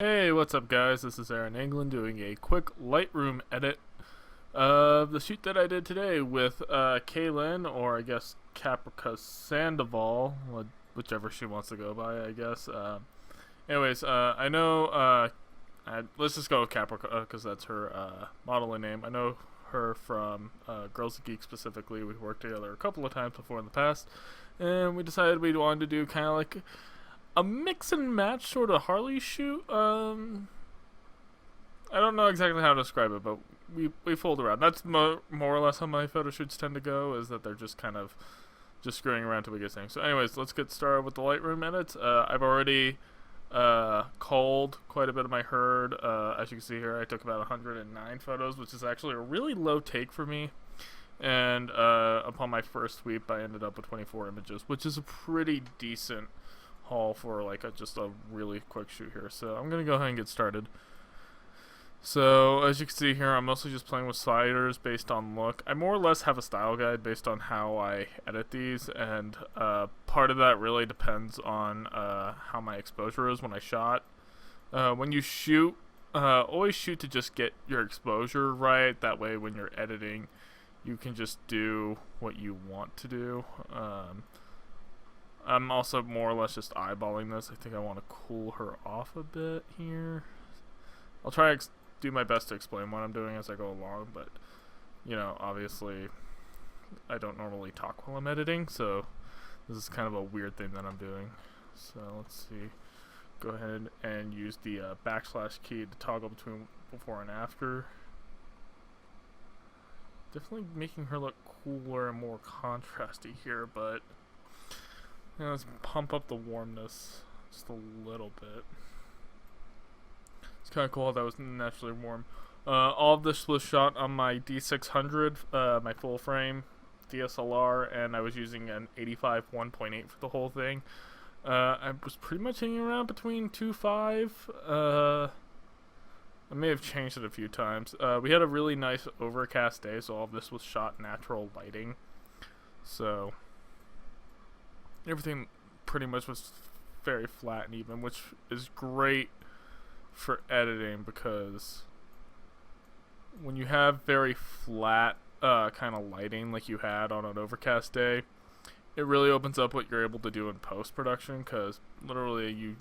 Hey, what's up guys? This is Aaron England doing a quick Lightroom edit of the shoot that I did today with Kaylin, or I guess Caprica Sandoval, whichever she wants to go by, I guess. I know, let's just go with Caprica because that's her modeling name. I know her from Girls and Geek specifically. We worked together a couple of times before in the past, and we decided we wanted to do kind of like a mix and match sort of Harley shoot. I don't know exactly how to describe it, but we fooled around. That's more or less how my photo shoots tend to go, is that they're just kind of just screwing around to biggest thing. So anyways, let's get started with the Lightroom edits. I've already culled quite a bit of my herd. As you can see here, I took about 109 photos, which is actually a really low take for me. And upon my first sweep, I ended up with 24 images, which is a pretty decent haul for like just a really quick shoot here. So I'm gonna go ahead and get started. So as you can see here, I'm mostly just playing with sliders based on look. I more or less have a style guide based on how I edit these, and part of that really depends on how my exposure is when I shot. When you shoot, always shoot to just get your exposure right. That way when you're editing, you can just do what you want to do. I'm also more or less just eyeballing this. I think I want to cool her off a bit here. I'll try to do my best to explain what I'm doing as I go along, but, you know, obviously I don't normally talk while I'm editing, so this is kind of a weird thing that I'm doing. So let's see. Go ahead and use the backslash key to toggle between before and after. Definitely making her look cooler and more contrasty here, but yeah, let's pump up the warmness just a little bit. It's kind of cool that was naturally warm. All of this was shot on my D600, my full frame DSLR, and I was using an 85 1.8 for the whole thing. I was pretty much hanging around between 2.5. I may have changed it a few times. We had a really nice overcast day, so all of this was shot natural lighting. So everything pretty much was very flat and even, which is great for editing, because when you have very flat kind of lighting like you had on an overcast day, it really opens up what you're able to do in post-production, because literally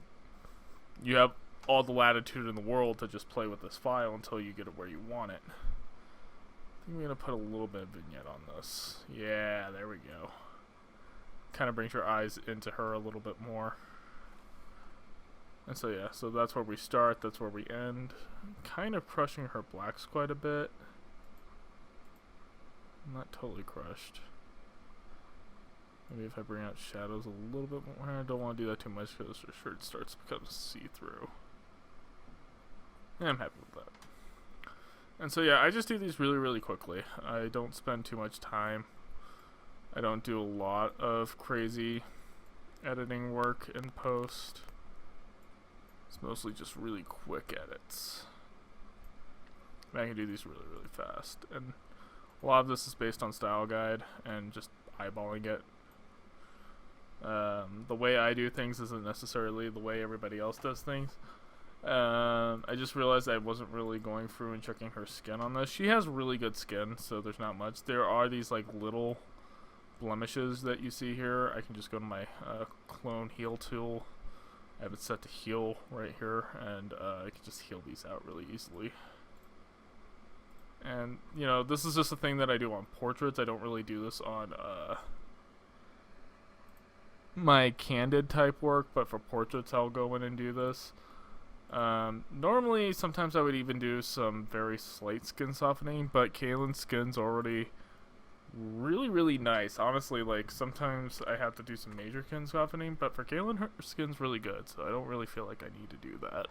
you have all the latitude in the world to just play with this file until you get it where you want it. I think we're going to put a little bit of vignette on this. Yeah, there we go. Kind of brings your eyes into her a little bit more. And so yeah, so that's where we start, that's where we end. Kind of crushing her blacks quite a bit. Not totally crushed. Maybe if I bring out shadows a little bit more. I don't want to do that too much because her shirt starts to become see-through. And I'm happy with that. And so yeah, I just do these really quickly. I don't spend too much time. I don't do a lot of crazy editing work in post. It's mostly just really quick edits. And I can do these really fast. And a lot of this is based on style guide and just eyeballing it. The way I do things isn't necessarily the way everybody else does things. I just realized I wasn't really going through and checking her skin on this. She has really good skin, so there's not much. There are these like little blemishes that you see here. I can just go to my clone heal tool. I have it set to heal right here, and I can just heal these out really easily. And you know, this is just a thing that I do on portraits. I don't really do this on my candid type work, but for portraits I'll go in and do this. Normally sometimes I would even do some very slight skin softening, but Kaylin's skin's already really nice. Honestly, like sometimes I have to do some major skin softening, but for Kaylin, her skin's really good, so I don't really feel like I need to do that.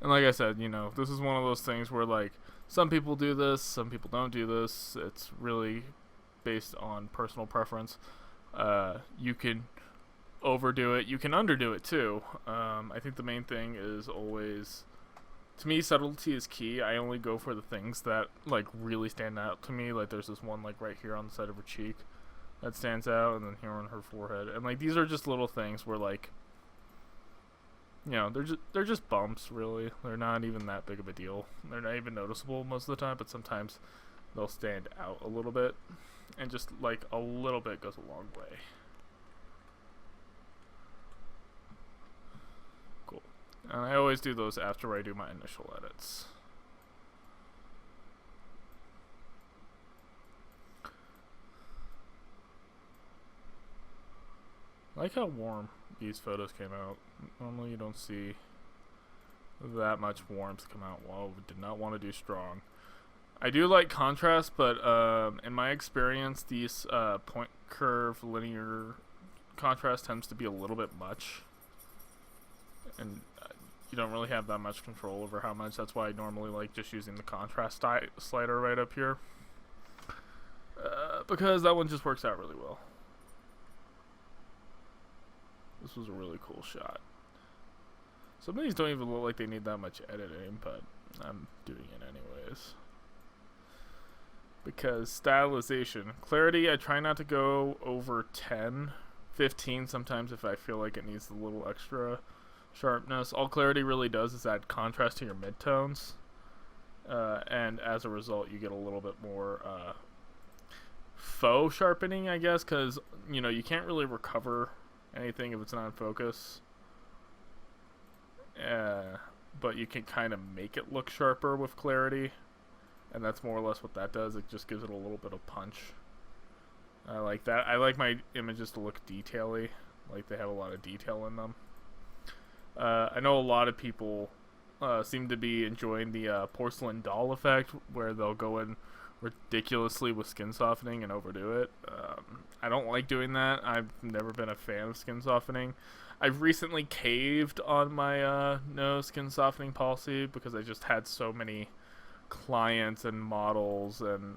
And like I said, you know, this is one of those things where like some people do this, some people don't do this. It's really based on personal preference. You can overdo it, you can underdo it too. I think the main thing is always, to me, subtlety is key. I only go for the things that like really stand out to me. Like there's this one like right here on the side of her cheek. that stands out, and then here on her forehead. And like these are just little things where like, you know, they're just bumps really. They're not even that big of a deal. They're not even noticeable most of the time, but sometimes they'll stand out a little bit, and just like a little bit goes a long way. Cool. And I always do those after I do my initial edits. I like how warm these photos came out. Normally you don't see that much warmth come out. Well, we did not want to do strong. I do like contrast, but in my experience, these point curve linear contrast tends to be a little bit much. And you don't really have that much control over how much. That's why I normally like just using the contrast slider right up here. Because that one just works out really well. This was a really cool shot. Some of these don't even look like they need that much editing, but I'm doing it anyways. Because stylization. Clarity, I try not to go over 10, 15 sometimes if I feel like it needs a little extra sharpness. All clarity really does is add contrast to your midtones. And as a result, you get a little bit more faux sharpening, I guess, because, you know, you can't really recover anything if it's not in focus. But you can kind of make it look sharper with clarity, and that's more or less what that does. It just gives it a little bit of punch. I like that. I like my images to look detail-y, like they have a lot of detail in them. I know a lot of people seem to be enjoying the porcelain doll effect, where they'll go in ridiculously with skin softening and overdo it. I don't like doing that. I've never been a fan of skin softening. I've recently caved on my no skin softening policy because I just had so many clients and models and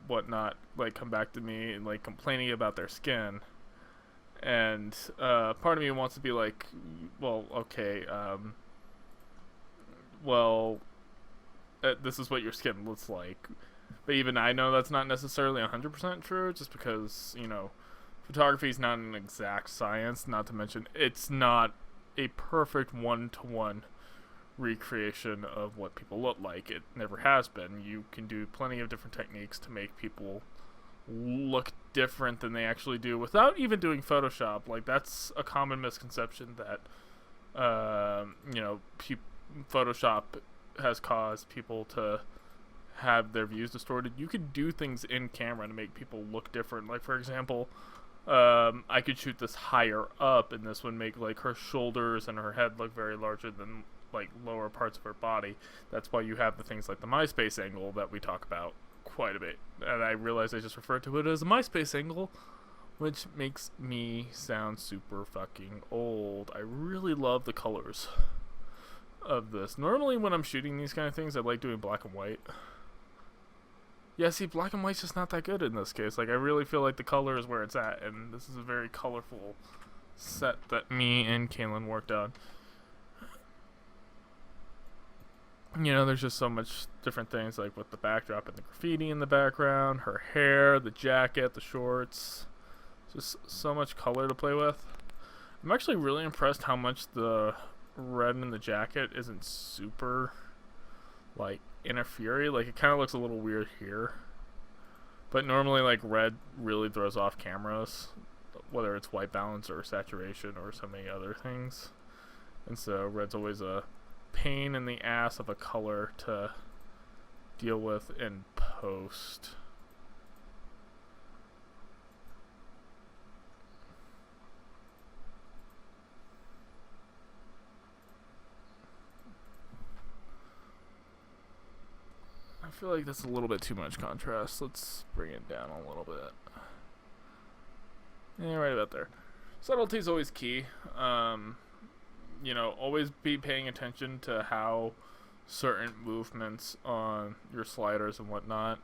whatnot like come back to me and like complaining about their skin, and part of me wants to be like, well, okay, this is what your skin looks like. But even I know that's not necessarily 100% true, just because, you know, photography is not an exact science, not to mention it's not a perfect one-to-one recreation of what people look like. It never has been. You can do plenty of different techniques to make people look different than they actually do without even doing Photoshop. Like, that's a common misconception that, you know, Photoshop has caused people to have their views distorted. You could do things in camera to make people look different. Like, for example, I could shoot this higher up, and this would make like her shoulders and her head look very larger than like lower parts of her body. That's why you have the things like the MySpace angle that we talk about quite a bit. And I realized I just referred to it as a MySpace angle, which makes me sound super fucking old. I really love the colors of this. Normally when I'm shooting these kind of things, I like doing black and white. Yeah, see, black and white's just not that good in this case. Like, I really feel like the color is where it's at, and this is a very colorful set that me and Kaylin worked on. You know, there's just so much different things, like with the backdrop and the graffiti in the background, her hair, the jacket, the shorts. Just so much color to play with. I'm actually really impressed how much the red in the jacket isn't super, like, in a fury. Like, it kind of looks a little weird here, but normally like red really throws off cameras, whether it's white balance or saturation or so many other things, and so red's always a pain in the ass of a color to deal with in post. I feel like that's a little bit too much contrast. Let's bring it down a little bit. Yeah, right about there. Subtlety is always key. You know, always be paying attention to how certain movements on your sliders and whatnot,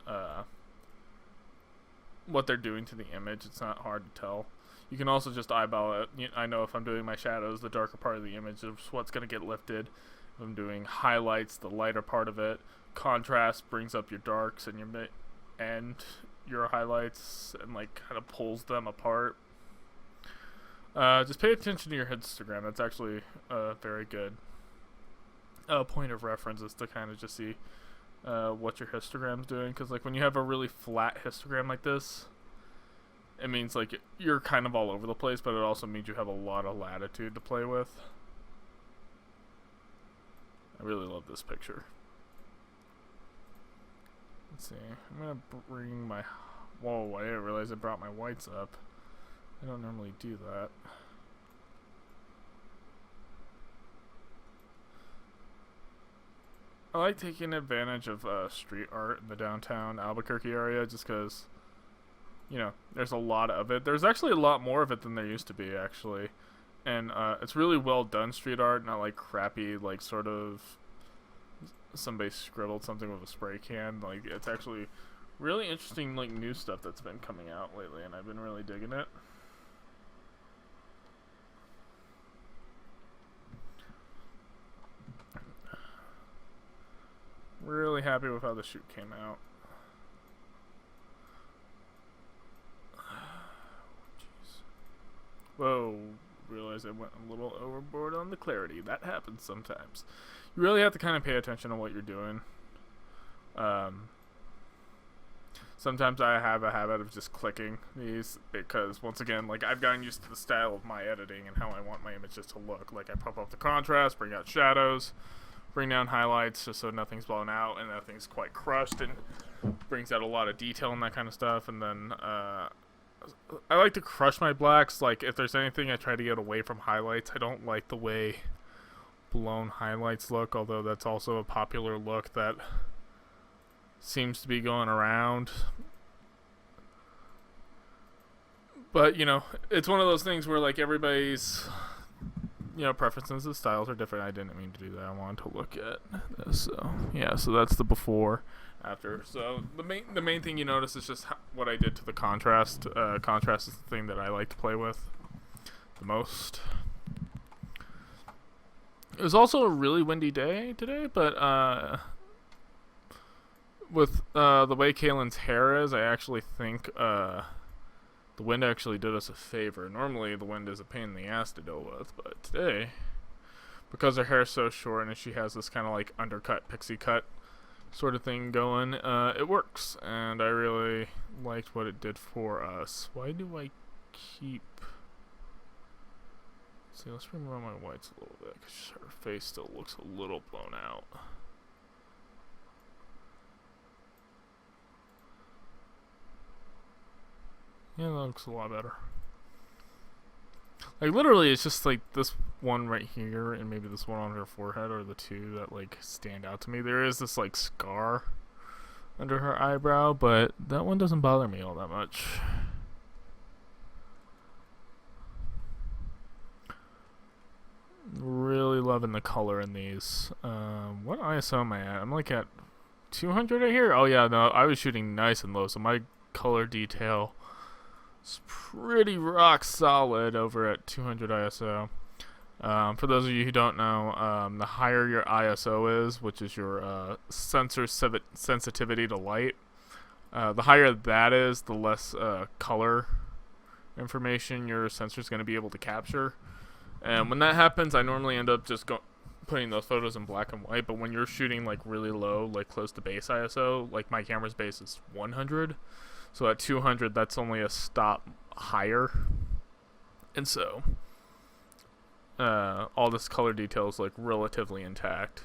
what they're doing to the image. It's not hard to tell. You can also just eyeball it. I know if I'm doing my shadows, the darker part of the image is what's going to get lifted. If I'm doing highlights, the lighter part of it. Contrast brings up your darks and your and your highlights and like kind of pulls them apart. Just pay attention to your Instagram. That's actually very good point of reference, is to kind of just see what your histogram's doing, because like when you have a really flat histogram like this, it means like you're kind of all over the place, but it also means you have a lot of latitude to play with. I really love this picture. Let's see. I'm gonna bring my... Whoa, I didn't realize I brought my whites up. I don't normally do that. I like taking advantage of street art in the downtown Albuquerque area, just because, you know, there's a lot of it. There's actually a lot more of it than there used to be, actually. And it's really well done street art, not like crappy, like sort of somebody scribbled something with a spray can. Like, it's actually really interesting, like new stuff that's been coming out lately, and I've been really digging it. Really happy with how the shoot came out. Jeez. Whoa, realized I went a little overboard on the clarity. That happens sometimes. You really have to kind of pay attention to what you're doing. Sometimes I have a habit of just clicking these, because once again, like, I've gotten used to the style of my editing and how I want my images to look. Like, I pop up the contrast, bring out shadows, bring down highlights just so nothing's blown out and nothing's quite crushed, and brings out a lot of detail and that kind of stuff. And then I like to crush my blacks. Like, if there's anything, I try to get away from highlights. I don't like the way blown highlights look, although that's also a popular look that seems to be going around. But, you know, it's one of those things where, like, everybody's, you know, preferences and styles are different. I didn't mean to do that. I wanted to look at this. So yeah, so that's the before, after. So the main thing you notice is just what I did to the contrast. Contrast is the thing that I like to play with the most. It was also a really windy day today, but with the way Kaylin's hair is, I actually think the wind actually did us a favor. Normally the wind is a pain in the ass to deal with, but today, because her hair is so short and she has this kind of like undercut, pixie cut sort of thing going, it works, and I really liked what it did for us. Why do I keep... See, let's remove my whites a little bit, because her face still looks a little blown out. Yeah, that looks a lot better. Like, literally, it's just like this one right here and maybe this one on her forehead are the two that like stand out to me. There is this like scar under her eyebrow, but that one doesn't bother me all that much. Really loving the color in these. What ISO am I at? I'm like at 200 right here. Oh yeah, no, I was shooting nice and low, so my color detail is pretty rock solid over at 200 ISO. For those of you who don't know, the higher your ISO is, which is your sensor sensitivity to light, the higher that is, the less color information your sensor is going to be able to capture. And when that happens, I normally end up just putting those photos in black and white. But when you're shooting like really low, like close to base ISO, like my camera's base is 100, so at 200 that's only a stop higher, and so all this color detail is like relatively intact,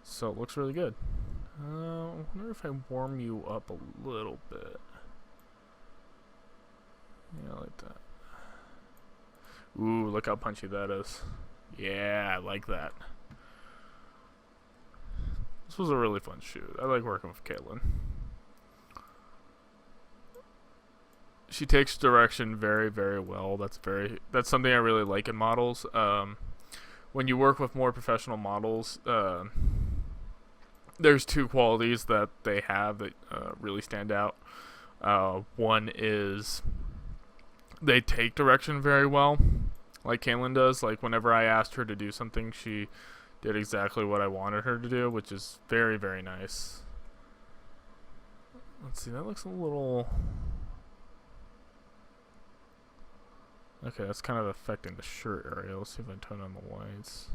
so it looks really good. I wonder if I warm you up a little bit. Yeah, like that. Ooh, look how punchy that is. Yeah, I like that. This was a really fun shoot. I like working with Caitlin. She takes direction very, very well. That's something I really like in models. When you work with more professional models, there's two qualities that they have that really stand out. One is they take direction very well, like Caitlin does. Like, whenever I asked her to do something, she did exactly what I wanted her to do, which is very, very nice. Let's see, that looks a little... Okay, that's kind of affecting the shirt area. Let's see if I turn on the lights.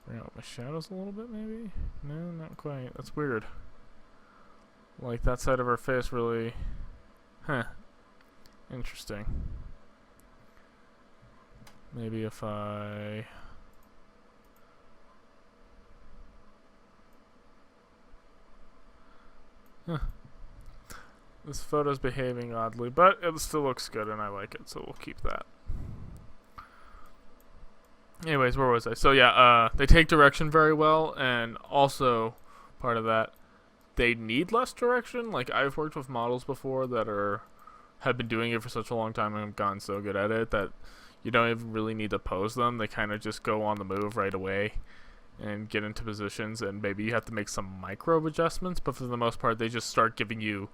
Bring out my shadows a little bit, maybe? No, not quite. That's weird. Like, that side of her face really... Huh. Interesting. Maybe if I... Huh. This photo's behaving oddly, but it still looks good and I like it, so we'll keep that. Anyways, where was I? So yeah, they take direction very well, and also part of that, they need less direction. Like, I've worked with models before that have been doing it for such a long time and have gotten so good at it that you don't even really need to pose them. They kind of just go on the move right away and get into positions, and maybe you have to make some micro adjustments, but for the most part, they just start giving you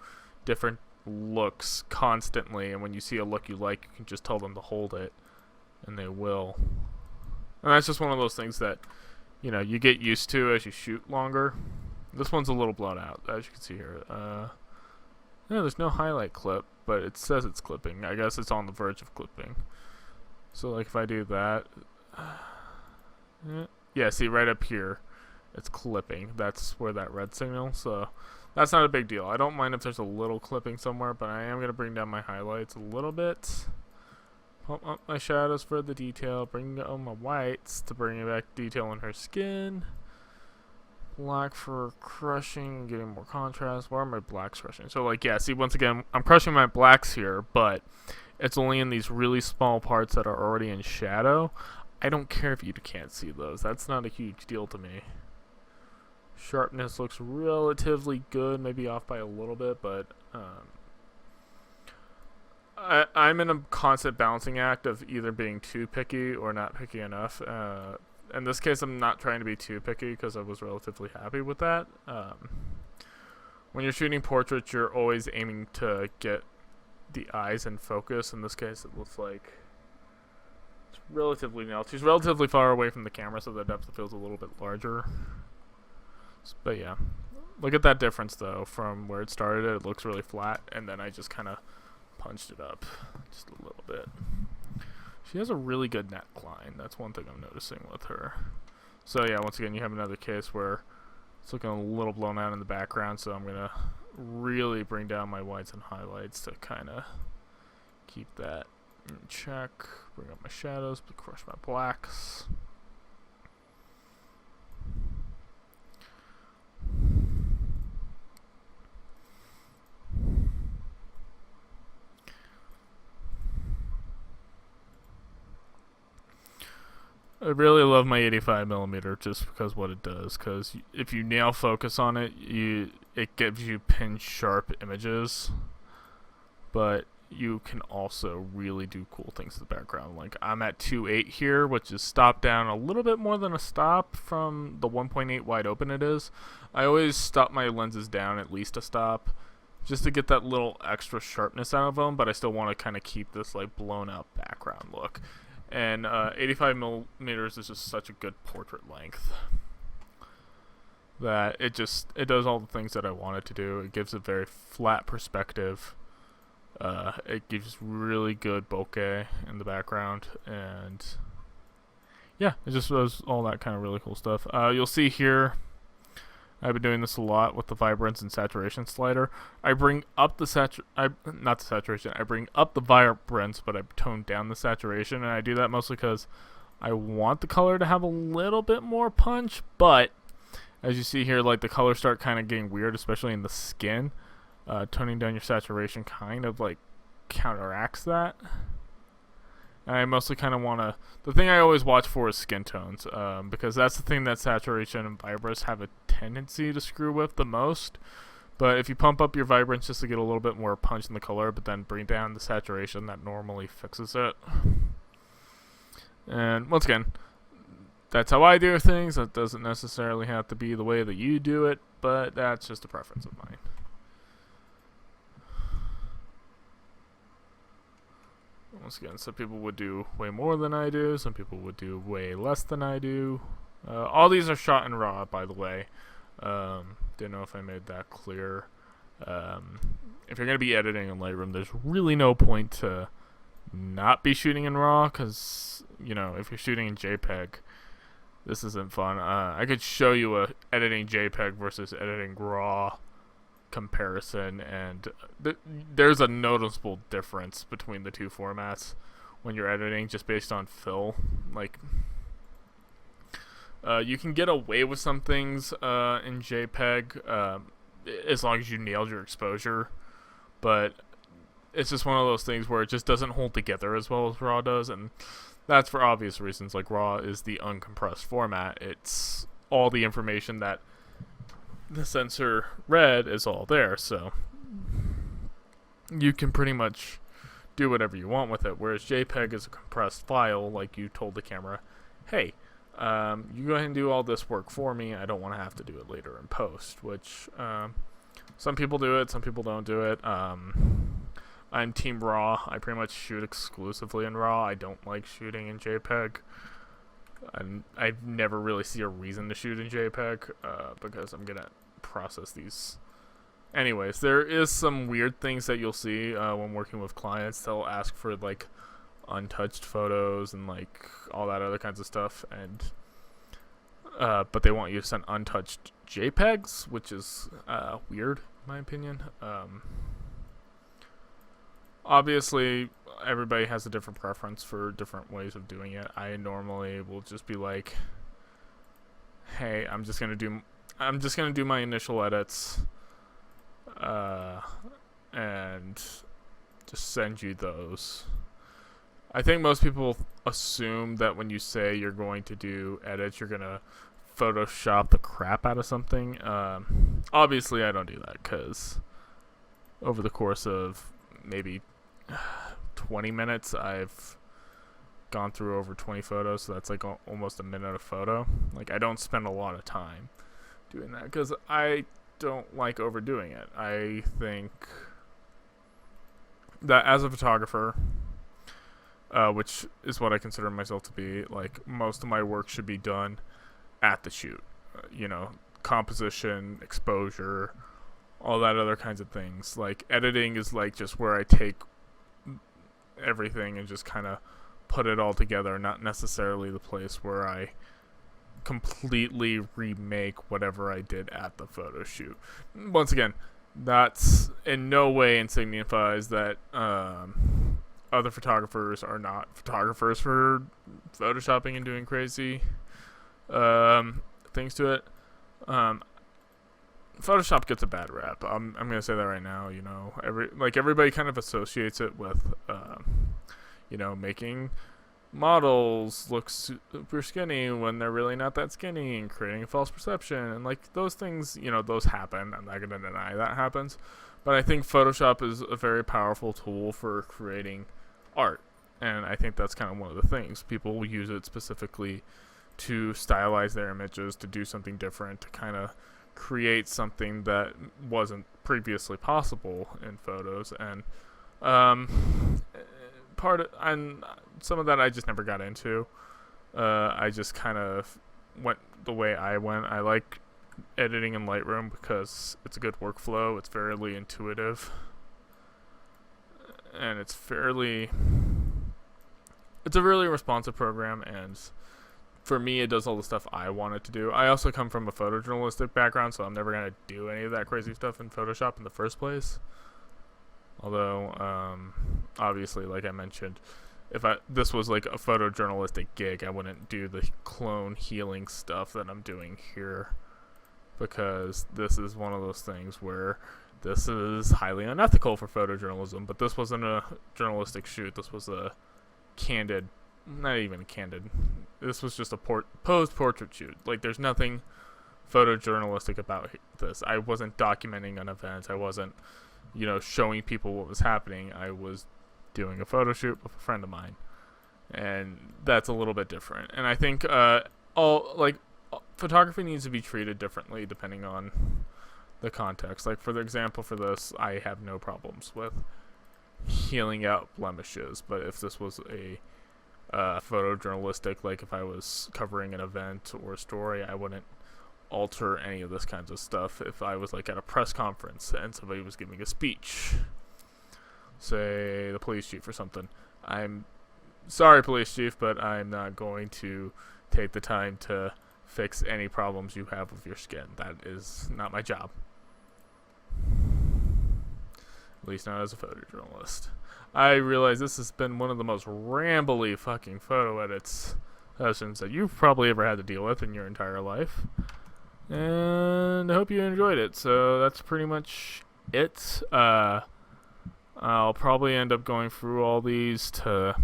different looks constantly, and when you see a look you like, you can just tell them to hold it, and they will. And that's just one of those things that, you know, you get used to as you shoot longer. This one's a little blown out, as you can see here. Yeah, there's no highlight clip, but it says it's clipping. I guess it's on the verge of clipping. So, like, if I do that... yeah, see, right up here, it's clipping. That's where that red signal, so... That's not a big deal. I don't mind if there's a little clipping somewhere, but I am going to bring down my highlights a little bit. Pump up my shadows for the detail. Bring down my whites to bring back detail in her skin. Black for crushing, getting more contrast. Where are my blacks crushing? So, like, yeah, see, once again, I'm crushing my blacks here, but it's only in these really small parts that are already in shadow. I don't care if you can't see those. That's not a huge deal to me. Sharpness looks relatively good, maybe off by a little bit, but I'm in a constant balancing act of either being too picky or not picky enough. In this case, I'm not trying to be too picky because I was relatively happy with that. When you're shooting portraits, you're always aiming to get the eyes in focus. In this case, it looks like it's relatively nailed. She's relatively far away from the camera, so the depth of field is a little bit larger. But yeah, look at that difference though. From where it started, it looks really flat, and then I just kind of punched it up just a little bit. She has a really good neckline. That's one thing I'm noticing with her. So yeah, once again, you have another case where it's looking a little blown out in the background, so I'm gonna really bring down my whites and highlights to kind of keep that in check. Bring up my shadows, but crush my blacks. I really love my 85mm just because what it does. Because if you nail focus on it, it gives you pin sharp images, but you can also really do cool things in the background. Like, I'm at 2.8 here, which is stopped down a little bit more than a stop from the 1.8 wide open it is. I always stop my lenses down at least a stop just to get that little extra sharpness out of them, but I still want to kind of keep this like blown out background look. And 85mm is just such a good portrait length that it does all the things that I want it to do. It gives a very flat perspective. It gives really good bokeh in the background, and yeah, it just does all that kind of really cool stuff. You'll see here, I've been doing this a lot with the Vibrance and Saturation slider. I bring up the I bring up the Vibrance, but I tone down the saturation, and I do that mostly because I want the color to have a little bit more punch, but as you see here, like, the colors start kind of getting weird, especially in the skin. Toning down your saturation kind of like counteracts that. And I mostly kind of want to... The thing I always watch for is skin tones, because that's the thing that saturation and vibrance have a tendency to screw with the most. But if you pump up your vibrance just to get a little bit more punch in the color, but then bring down the saturation, that normally fixes it. And once again, that's how I do things. That doesn't necessarily have to be the way that you do it, but that's just a preference of mine. Once again, some people would do way more than I do. Some people would do way less than I do. All these are shot in RAW, by the way. Didn't know if I made that clear. If you're going to be editing in Lightroom, there's really no point to not be shooting in RAW, because, if you're shooting in JPEG, this isn't fun. I could show you a editing JPEG versus editing RAW comparison, and there's a noticeable difference between the two formats when you're editing, just based on fill. Like, you can get away with some things in JPEG as long as you nailed your exposure, but it's just one of those things where it just doesn't hold together as well as RAW does, and that's for obvious reasons. Like, RAW is the uncompressed format. It's all the information that the sensor read is all there, so you can pretty much do whatever you want with it, whereas JPEG is a compressed file. Like, you told the camera, hey, you go ahead and do all this work for me, I don't want to have to do it later in post, which some people do it, some people don't do it. I'm team RAW. I pretty much shoot exclusively in RAW. I don't like shooting in JPEG. I never really see a reason to shoot in JPEG because I'm going to process these. Anyways, there is some weird things that you'll see when working with clients. They'll ask for, like, untouched photos and, like, all that other kinds of stuff, and but they want you to send untouched JPEGs, which is weird, in my opinion. Obviously, everybody has a different preference for different ways of doing it. I normally will just be like, hey, I'm just gonna do my initial edits, and just send you those. I think most people assume that when you say you're going to do edits, you're gonna Photoshop the crap out of something. Obviously, I don't do that, because over the course of maybe 20 minutes, I've gone through over 20 photos, so that's like almost a minute a photo. Like, I don't spend a lot of time doing that, because I don't like overdoing it. I think that as a photographer, which is what I consider myself to be, like, most of my work should be done at the shoot. Composition, exposure, all that other kinds of things. Like, editing is like just where I take everything and just kind of put it all together, not necessarily the place where I completely remake whatever I did at the photo shoot. Once again, that's in no way signifies that other photographers are not photographers for photoshopping and doing crazy things to it. Photoshop gets a bad rap. I'm gonna say that right now. Everybody kind of associates it with making models look super skinny when they're really not that skinny, and creating a false perception, and like those things, those happen. I'm not gonna deny that happens, but I think Photoshop is a very powerful tool for creating art, and I think that's kind of one of the things. People will use it specifically to stylize their images, to do something different, to kind of create something that wasn't previously possible in photos. And some of that I just never got into. I just kind of went the way I went. I like editing in Lightroom because it's a good workflow. It's fairly intuitive, and it's a really responsive program, and for me, it does all the stuff I want it to do. I also come from a photojournalistic background, so I'm never going to do any of that crazy stuff in Photoshop in the first place. Although, obviously, like I mentioned, if this was like a photojournalistic gig, I wouldn't do the clone healing stuff that I'm doing here, because this is one of those things where this is highly unethical for photojournalism. But this wasn't a journalistic shoot. This was a candid, not even candid. This was just a posed portrait shoot. Like, there's nothing photojournalistic about this. I wasn't documenting an event. I wasn't, showing people what was happening. I was doing a photo shoot with a friend of mine, and that's a little bit different. And I think photography needs to be treated differently depending on the context. Like, for the example, for this, I have no problems with healing out blemishes, but if this was a photojournalistic, like if I was covering an event or a story, I wouldn't alter any of this kinds of stuff if I was like at a press conference and somebody was giving a speech, say the police chief or something. I'm sorry, police chief, but I'm not going to take the time to fix any problems you have with your skin. That is not my job. At least not as a photojournalist. I realize this has been one of the most rambly fucking photo edits sessions that you've probably ever had to deal with in your entire life. And I hope you enjoyed it. So that's pretty much it. I'll probably end up going through all these to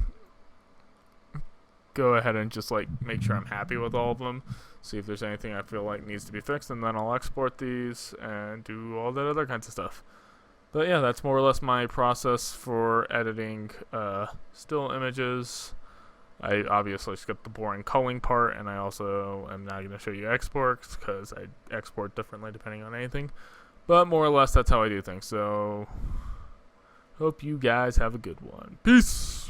go ahead and just like make sure I'm happy with all of them. See if there's anything I feel like needs to be fixed, and then I'll export these and do all that other kinds of stuff. But yeah, that's more or less my process for editing still images. I obviously skipped the boring culling part, and I also am not going to show you exports because I export differently depending on anything. But more or less, that's how I do things. So, hope you guys have a good one. Peace!